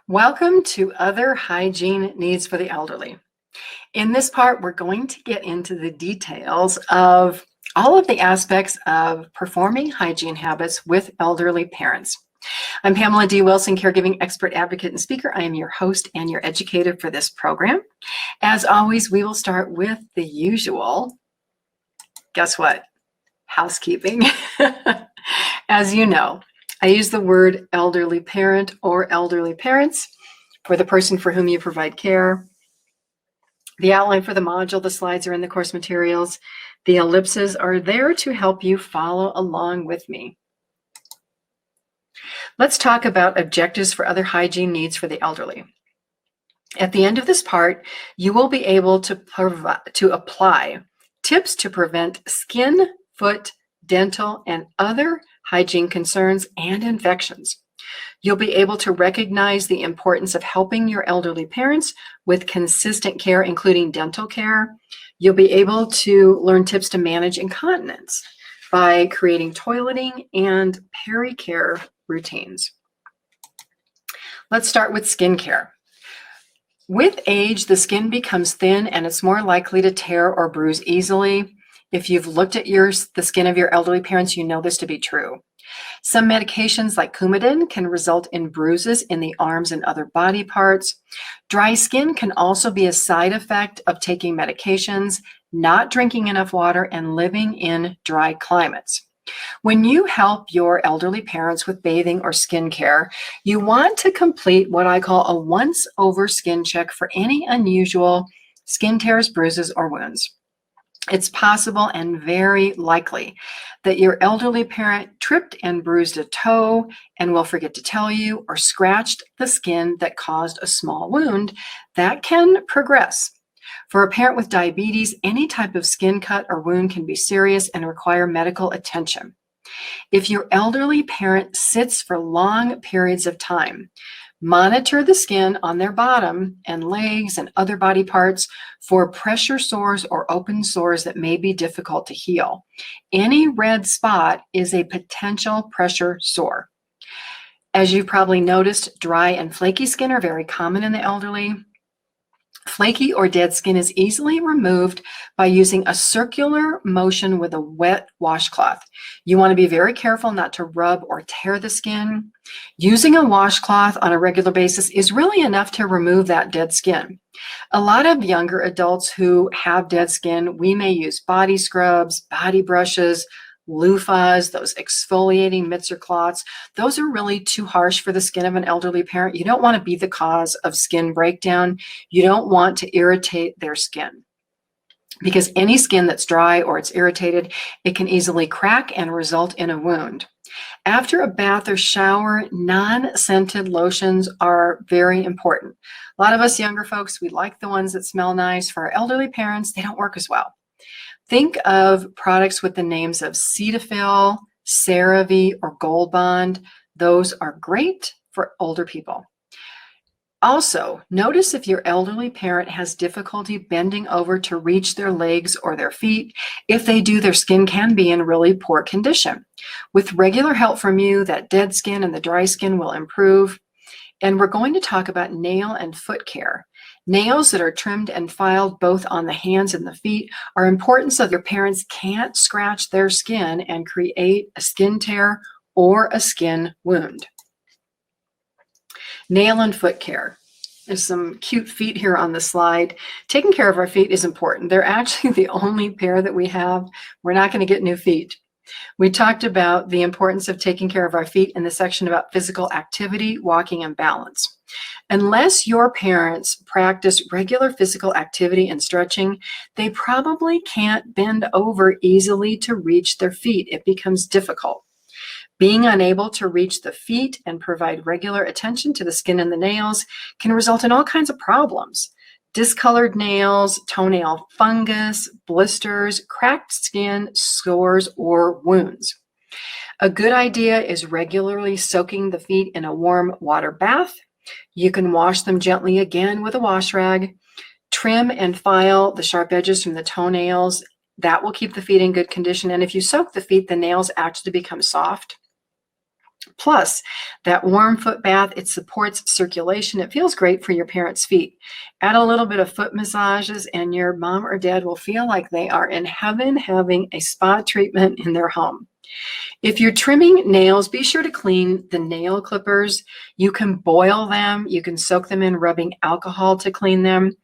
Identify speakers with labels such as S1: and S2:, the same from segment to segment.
S1: Welcome to Other Hygiene Needs for the Elderly. In this part, we're going to get into the details of all of the aspects of performing hygiene habits with elderly parents. I'm Pamela D Wilson, caregiving expert, advocate, and speaker. I am your host and your educator for this program. As always, we will start with the usual. Guess what? Housekeeping. As you know, I use the word elderly parent or elderly parents for the person for whom you provide care. The outline for the module, the slides are in the course materials. The ellipses are there to help you follow along with me. Let's talk about objectives for other hygiene needs for the elderly. At the end of this part, you will be able to apply tips to prevent skin, foot, dental, and other hygiene concerns and infections. You'll be able to recognize the importance of helping your elderly parents with consistent care, including dental care. You'll be able to learn tips to manage incontinence by creating toileting and PERI-CARE routines. Let's start with skincare. With age, the skin becomes thin and it's more likely to tear or bruise easily. If you've looked at the skin of your elderly parents, you know this to be true. Some medications like Coumadin can result in bruises in the arms and other body parts. Dry skin can also be a side effect of taking medications, not drinking enough water, and living in dry climates. When you help your elderly parents with bathing or skincare, you want to complete what I call a once-over skin check for any unusual skin tears, bruises, or wounds. It's possible and very likely that your elderly parent tripped and bruised a toe and will forget to tell you, or scratched the skin that caused a small wound that can progress. For a parent with diabetes, any type of skin cut or wound can be serious and require medical attention. If your elderly parent sits for long periods of time, monitor the skin on their bottom and legs and other body parts for pressure sores or open sores that may be difficult to heal. Any red spot is a potential pressure sore. As you've probably noticed, dry and flaky skin are very common in the elderly. Flaky or dead skin is easily removed by using a circular motion with a wet washcloth. You want to be very careful not to rub or tear the skin. Using a washcloth on a regular basis is really enough to remove that dead skin. A lot of younger adults who have dead skin, we may use body scrubs, body brushes, loofahs, those exfoliating mitts or cloths. Those are really too harsh for the skin of an elderly parent. You don't want to be the cause of skin breakdown. You don't want to irritate their skin, because any skin that's dry or it's irritated, it can easily crack and result in a wound. After a bath or shower, non-scented lotions are very important. A lot of us younger folks, we like the ones that smell nice. For our elderly parents, they don't work as well. Think of products with the names of Cetaphil, CeraVe, or Gold Bond. Those are great for older people. Also, notice if your elderly parent has difficulty bending over to reach their legs or their feet. If they do, their skin can be in really poor condition. With regular help from you, that dead skin and the dry skin will improve. And we're going to talk about nail and foot care. Nails that are trimmed and filed both on the hands and the feet are important so your parents can't scratch their skin and create a skin tear or a skin wound. Nail and foot care. There's some cute feet here on the slide. Taking care of our feet is important. They're actually the only pair that we have. We're not going to get new feet. We talked about the importance of taking care of our feet in the section about physical activity, walking, and balance. Unless your parents practice regular physical activity and stretching, they probably can't bend over easily to reach their feet. It becomes difficult. Being unable to reach the feet and provide regular attention to the skin and the nails can result in all kinds of problems. Discolored nails, toenail fungus, blisters, cracked skin, sores, or wounds. A good idea is regularly soaking the feet in a warm water bath. You can wash them gently again with a wash rag. Trim and file the sharp edges from the toenails. That will keep the feet in good condition. And if you soak the feet, the nails actually become soft. Plus, that warm foot bath, it supports circulation. It feels great for your parents' feet. Add a little bit of foot massages, and your mom or dad will feel like they are in heaven having a spa treatment in their home. If you're trimming nails, be sure to clean the nail clippers. You can boil them. You can soak them in rubbing alcohol to clean them.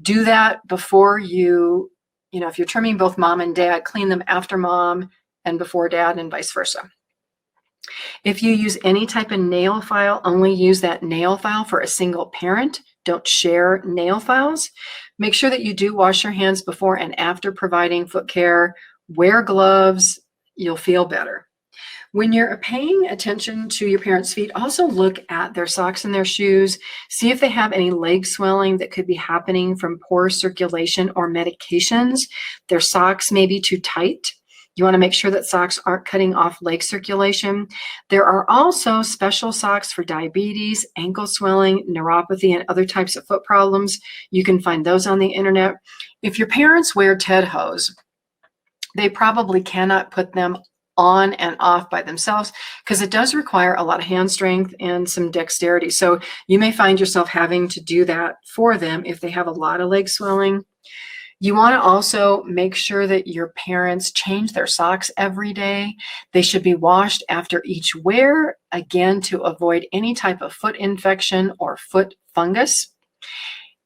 S1: Do that before if you're trimming both mom and dad, clean them after mom and before dad, and vice versa. If you use any type of nail file, only use that nail file for a single parent. Don't share nail files. Make sure that you do wash your hands before and after providing foot care. Wear gloves. You'll feel better. When you're paying attention to your parents' feet, also look at their socks and their shoes. See if they have any leg swelling that could be happening from poor circulation or medications. Their socks may be too tight. You want to make sure that socks aren't cutting off leg circulation. There are also special socks for diabetes, ankle swelling, neuropathy, and other types of foot problems. You can find those on the internet. If your parents wear TED hose, they probably cannot put them on and off by themselves because it does require a lot of hand strength and some dexterity. So you may find yourself having to do that for them if they have a lot of leg swelling. You want to also make sure that your parents change their socks every day. They should be washed after each wear, again, to avoid any type of foot infection or foot fungus.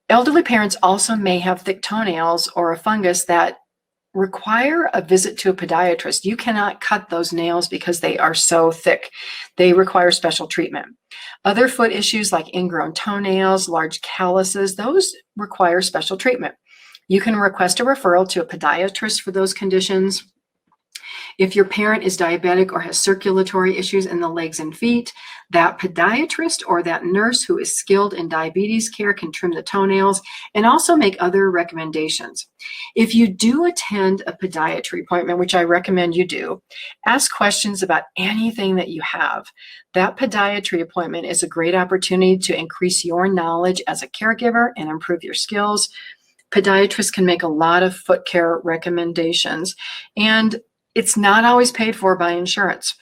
S1: Elderly parents also may have thick toenails or a fungus that require a visit to a podiatrist. You cannot cut those nails because they are so thick. They require special treatment. Other foot issues like ingrown toenails, large calluses, those require special treatment. You can request a referral to a podiatrist for those conditions. If your parent is diabetic or has circulatory issues in the legs and feet, that podiatrist or that nurse who is skilled in diabetes care can trim the toenails and also make other recommendations. If you do attend a podiatry appointment, which I recommend you do, ask questions about anything that you have. That podiatry appointment is a great opportunity to increase your knowledge as a caregiver and improve your skills. Podiatrists can make a lot of foot care recommendations, and it's not always paid for by insurance.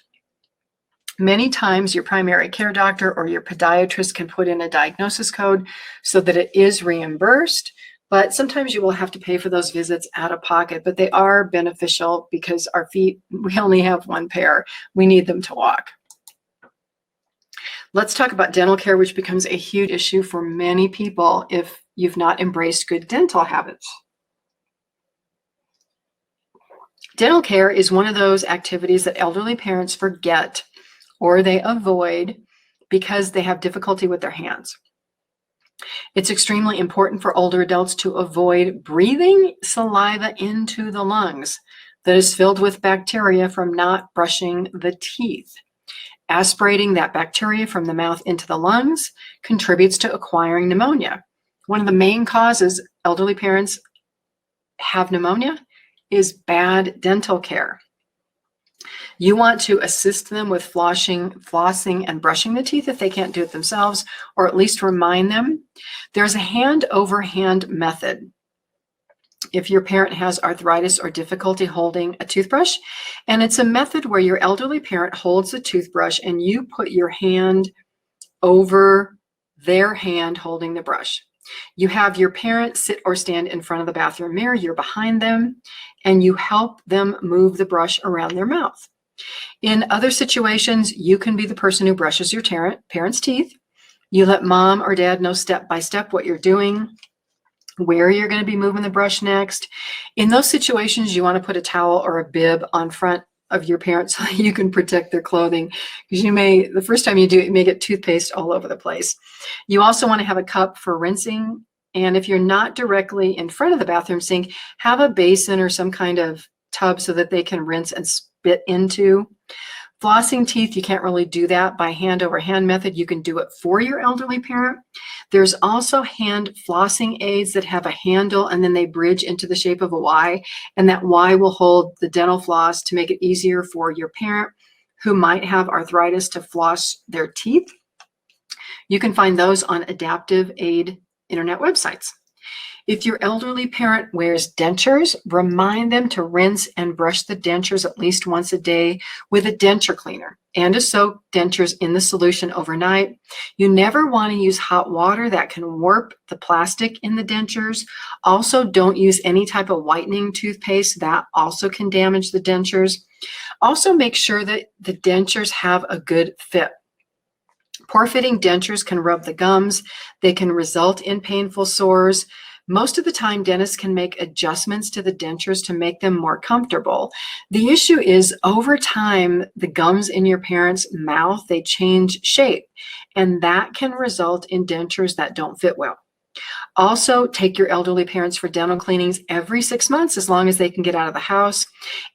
S1: Many times your primary care doctor or your podiatrist can put in a diagnosis code so that it is reimbursed, but sometimes you will have to pay for those visits out of pocket, but they are beneficial because our feet, we only have one pair. We need them to walk. Let's talk about dental care, which becomes a huge issue for many people if you've not embraced good dental habits. Dental care is one of those activities that elderly parents forget or they avoid because they have difficulty with their hands. It's extremely important for older adults to avoid breathing saliva into the lungs that is filled with bacteria from not brushing the teeth. Aspirating that bacteria from the mouth into the lungs contributes to acquiring pneumonia. One of the main causes elderly parents have pneumonia is bad dental care. You want to assist them with flossing and brushing the teeth if they can't do it themselves, or at least remind them. There's a hand-over-hand method. If your parent has arthritis or difficulty holding a toothbrush, and it's a method where your elderly parent holds the toothbrush and you put your hand over their hand holding the brush. You have your parent sit or stand in front of the bathroom mirror, you're behind them, and you help them move the brush around their mouth. In other situations, you can be the person who brushes your parent's teeth. You let mom or dad know step by step what you're doing, where you're going to be moving the brush next. In those situations, you want to put a towel or a bib on front of your parents so you can protect their clothing, because the first time you do it, you may get toothpaste all over the place. You also want to have a cup for rinsing. And if you're not directly in front of the bathroom sink, have a basin or some kind of tub so that they can rinse and spit into. Flossing teeth, you can't really do that by hand over hand method. You can do it for your elderly parent. There's also hand flossing aids that have a handle and then they bridge into the shape of a Y, and that Y will hold the dental floss to make it easier for your parent who might have arthritis to floss their teeth. You can find those on adaptive aid internet websites. If your elderly parent wears dentures, remind them to rinse and brush the dentures at least once a day with a denture cleaner and to soak dentures in the solution overnight. You never want to use hot water that can warp the plastic in the dentures. Also, don't use any type of whitening toothpaste. That also can damage the dentures. Also, make sure that the dentures have a good fit. Poor fitting dentures can rub the gums. They can result in painful sores. Most of the time, dentists can make adjustments to the dentures to make them more comfortable. The issue is over time, the gums in your parents' mouth, they change shape, and that can result in dentures that don't fit well. Also, take your elderly parents for dental cleanings every 6 months as long as they can get out of the house.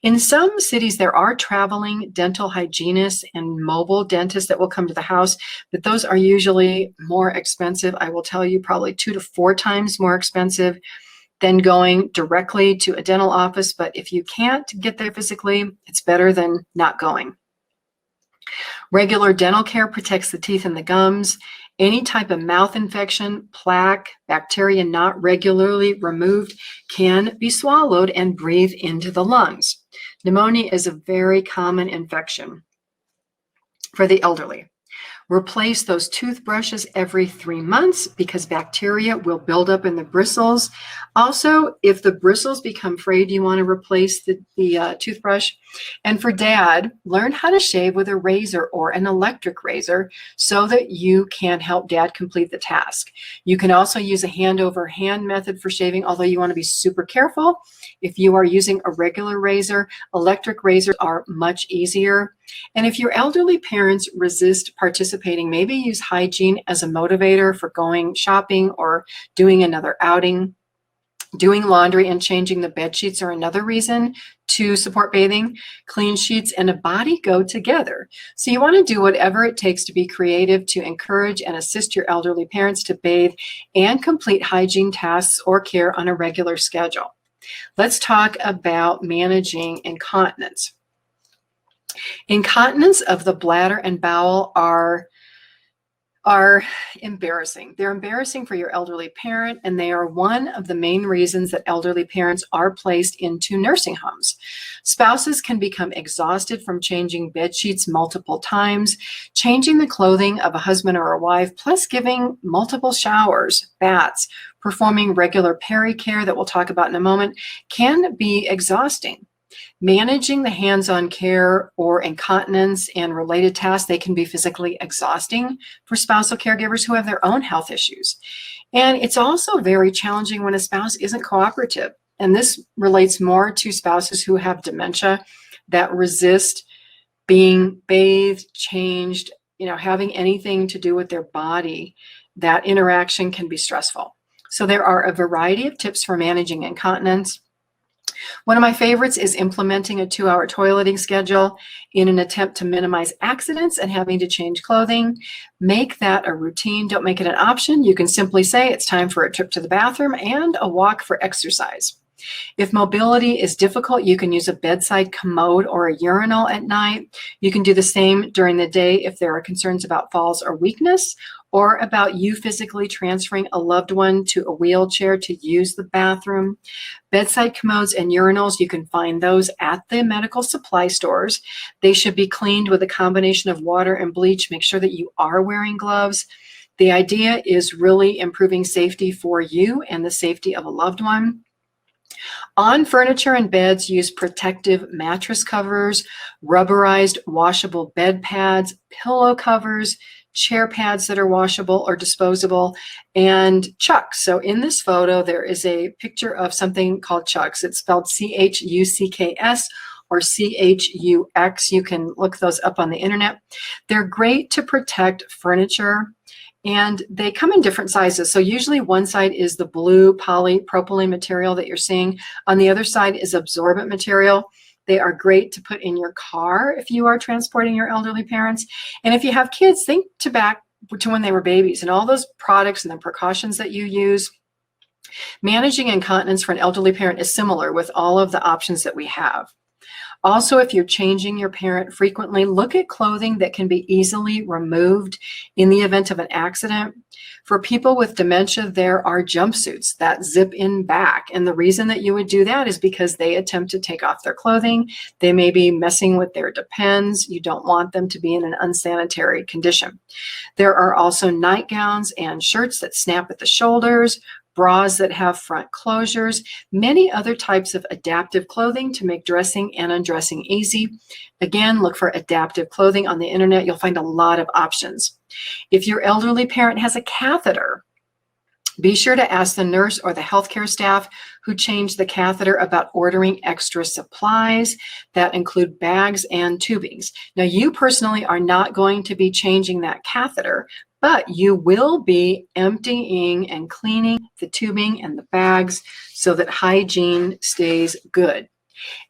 S1: In some cities, there are traveling dental hygienists and mobile dentists that will come to the house, but those are usually more expensive. I will tell you, probably 2 to 4 times more expensive than going directly to a dental office. But if you can't get there physically, it's better than not going. Regular dental care protects the teeth and the gums. Any type of mouth infection, plaque, bacteria not regularly removed can be swallowed and breathed into the lungs. Pneumonia is a very common infection for the elderly. Replace those toothbrushes every 3 months because bacteria will build up in the bristles. Also, if the bristles become frayed, you want to replace the toothbrush. And for Dad, learn how to shave with a razor or an electric razor so that you can help Dad complete the task. You can also use a hand-over-hand method for shaving, although you want to be super careful. If you are using a regular razor, electric razors are much easier. And if your elderly parents resist participating, maybe use Hygiene as a motivator for going shopping or doing another outing. Doing laundry and changing the bed sheets are another reason to support bathing. Clean sheets and a body go together. So you want to do whatever it takes to be creative to encourage and assist your elderly parents to bathe and complete hygiene tasks or care on a regular schedule. Let's talk about managing incontinence. Incontinence of the bladder and bowel are embarrassing. They're embarrassing for your elderly parent, and they are one of the main reasons that elderly parents are placed into nursing homes. Spouses can become exhausted from changing bed sheets multiple times, changing the clothing of a husband or a wife, plus giving multiple showers, baths, performing regular PERI-CARE that we'll talk about in a moment can be exhausting. Managing the hands-on care or incontinence and related tasks, they can be physically exhausting for spousal caregivers who have their own health issues. And it's also very challenging when a spouse isn't cooperative. And this relates more to spouses who have dementia that resist being bathed, changed, having anything to do with their body. That interaction can be stressful. So there are a variety of tips for managing incontinence. One of my favorites is implementing a 2-hour toileting schedule in an attempt to minimize accidents and having to change clothing. Make that a routine. Don't make it an option. You can simply say it's time for a trip to the bathroom and a walk for exercise. If mobility is difficult, you can use a bedside commode or a urinal at night. You can do the same during the day if there are concerns about falls or weakness, or about you physically transferring a loved one to a wheelchair to use the bathroom. Bedside commodes and urinals, you can find those at the medical supply stores. They should be cleaned with a combination of water and bleach. Make sure that you are wearing gloves. The idea is really improving safety for you and the safety of a loved one. On furniture and beds, use protective mattress covers, rubberized washable bed pads, pillow covers, chair pads that are washable or disposable, and chucks. So in this photo, there is a picture of something called chucks. It's spelled C-H-U-C-K-S or C-H-U-X. You can look those up on the internet. They're great to protect furniture, and they come in different sizes. So usually one side is the blue polypropylene material that you're seeing. On the other side is absorbent material. They are great to put in your car if you are transporting your elderly parents. And if you have kids, think back to when they were babies and all those products and the precautions that you use. Managing incontinence for an elderly parent is similar with all of the options that we have. Also, if you're changing your parent frequently, look at clothing that can be easily removed in the event of an accident. For people with dementia, there are jumpsuits that zip in back. And the reason that you would do that is because they attempt to take off their clothing. They may be messing with their depends. You don't want them to be in an unsanitary condition. There are also nightgowns and shirts that snap at the shoulders, bras that have front closures, many other types of adaptive clothing to make dressing and undressing easy. Again, look for adaptive clothing on the internet. You'll find a lot of options. If your elderly parent has a catheter, be sure to ask the nurse or the healthcare staff who changed the catheter about ordering extra supplies that include bags and tubings. Now, you personally are not going to be changing that catheter, but you will be emptying and cleaning the tubing and the bags so that hygiene stays good.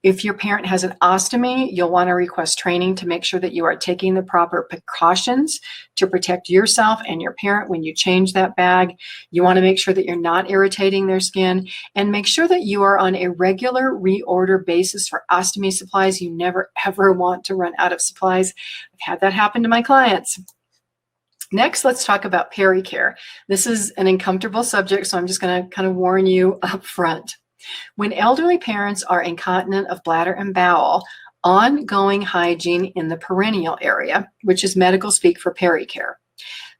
S1: If your parent has an ostomy, you'll want to request training to make sure that you are taking the proper precautions to protect yourself and your parent when you change that bag. You want to make sure that you're not irritating their skin, and make sure that you are on a regular reorder basis for ostomy supplies. You never ever want to run out of supplies. I've had that happen to my clients. Next, let's talk about PERI-CARE. This is an uncomfortable subject, so I'm just going to kind of warn you up front. When elderly parents are incontinent of bladder and bowel, ongoing hygiene in the perineal area, which is medical speak for PERI-CARE.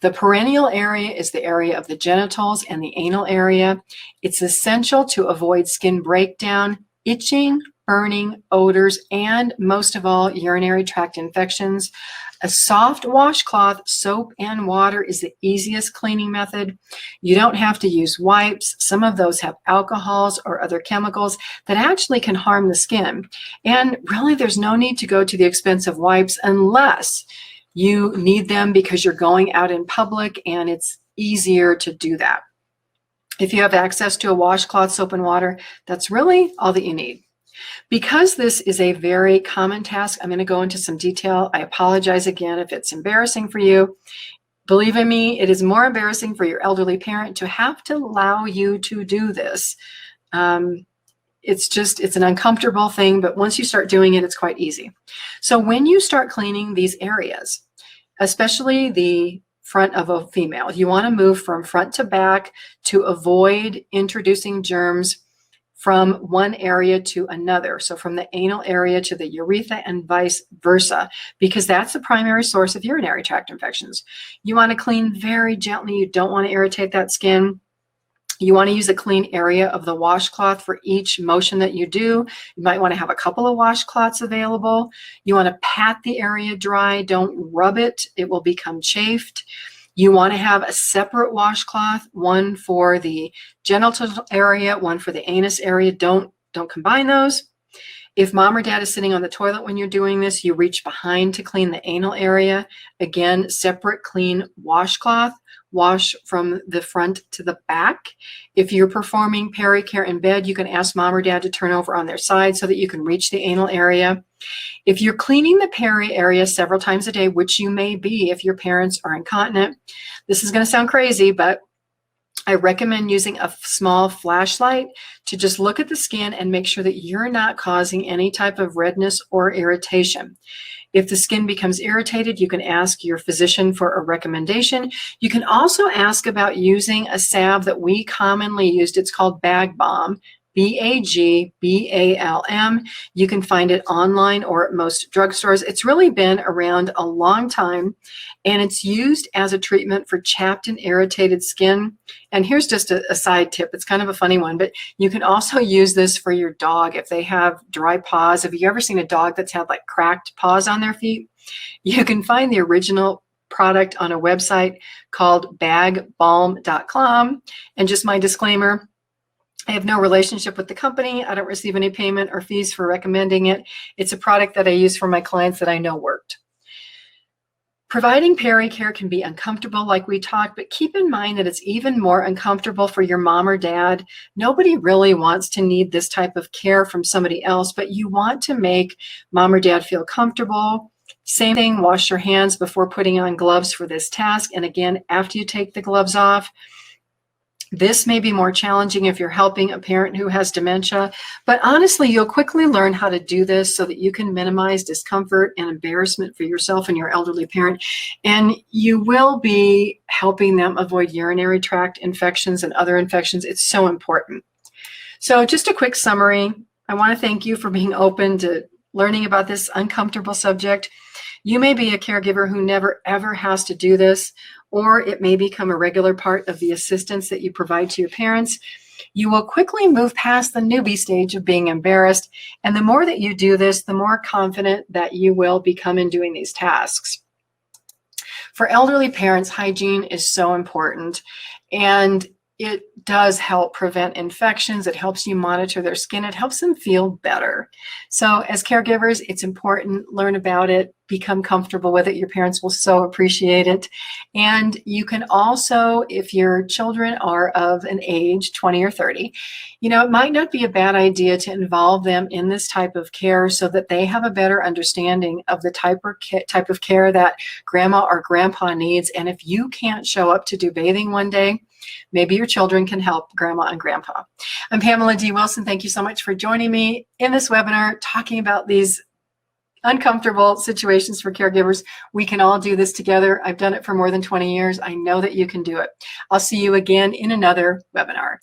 S1: The perineal area is the area of the genitals and the anal area. It's essential to avoid skin breakdown, itching, burning, odors, and most of all, urinary tract infections. A soft washcloth, soap, and water is the easiest cleaning method. You don't have to use wipes. Some of those have alcohols or other chemicals that actually can harm the skin. And really, there's no need to go to the expense of wipes unless you need them because you're going out in public and it's easier to do that. If you have access to a washcloth, soap, and water, that's really all that you need. Because this is a very common task, I'm going to go into some detail. I apologize again if it's embarrassing for you. Believe in me, it is more embarrassing for your elderly parent to have to allow you to do this. It's an uncomfortable thing, but once you start doing it, it's quite easy. So when you start cleaning these areas, especially the front of a female, you want to move from front to back to avoid introducing germs from one area to another. So from the anal area to the urethra and vice versa, because that's the primary source of urinary tract infections. You want to clean very gently. You don't want to irritate that skin. You want to use a clean area of the washcloth for each motion that you do. You might want to have a couple of washcloths available. You want to pat the area dry. Don't rub it. It will become chafed. You want to have a separate washcloth, one for the genital area, one for the anus area. Don't combine those. If mom or dad is sitting on the toilet when you're doing this, you reach behind to clean the anal area. Again, separate clean washcloth. Wash from the front to the back. If you're performing PERI-CARE in bed, you can ask mom or dad to turn over on their side so that you can reach the anal area. If you're cleaning the peri area several times a day, which you may be if your parents are incontinent, this is going to sound crazy, but I recommend using a small flashlight to just look at the skin and make sure that you're not causing any type of redness or irritation. If the skin becomes irritated, you can ask your physician for a recommendation. You can also ask about using a salve that we commonly used. It's called Bag Balm, BAGBALM. You can find it online or at most drugstores. It's really been around a long time, and it's used as a treatment for chapped and irritated skin. And here's just a side tip. It's kind of a funny one, but you can also use this for your dog if they have dry paws. Have you ever seen a dog that's had like cracked paws on their feet? You can find the original product on a website called bagbalm.com. And just my disclaimer, I have no relationship with the company. I don't receive any payment or fees for recommending it. It's a product that I use for my clients that I know worked. Providing PERI-CARE can be uncomfortable like we talked, but keep in mind that it's even more uncomfortable for your mom or dad. Nobody really wants to need this type of care from somebody else, but you want to make mom or dad feel comfortable. Same thing, wash your hands before putting on gloves for this task. And again, after you take the gloves off. This may be more challenging if you're helping a parent who has dementia, but honestly, you'll quickly learn how to do this so that you can minimize discomfort and embarrassment for yourself and your elderly parent, and you will be helping them avoid urinary tract infections and other infections. It's so important. So just a quick summary. I want to thank you for being open to learning about this uncomfortable subject. You may be a caregiver who never ever has to do this, or it may become a regular part of the assistance that you provide to your parents. You will quickly move past the newbie stage of being embarrassed, and the more that you do this, the more confident that you will become in doing these tasks. For elderly parents, hygiene is so important, and it does help prevent infections. It helps you monitor their skin. It helps them feel better. So as caregivers, it's important, learn about it, become comfortable with it. Your parents will so appreciate it. And you can also, if your children are of an age, 20 or 30, it might not be a bad idea to involve them in this type of care so that they have a better understanding of the type of care that grandma or grandpa needs. And if you can't show up to do bathing one day, maybe your children can help grandma and grandpa. I'm Pamela D Wilson. Thank you so much for joining me in this webinar talking about these uncomfortable situations for caregivers. We can all do this together. I've done it for more than 20 years. I know that you can do it. I'll see you again in another webinar.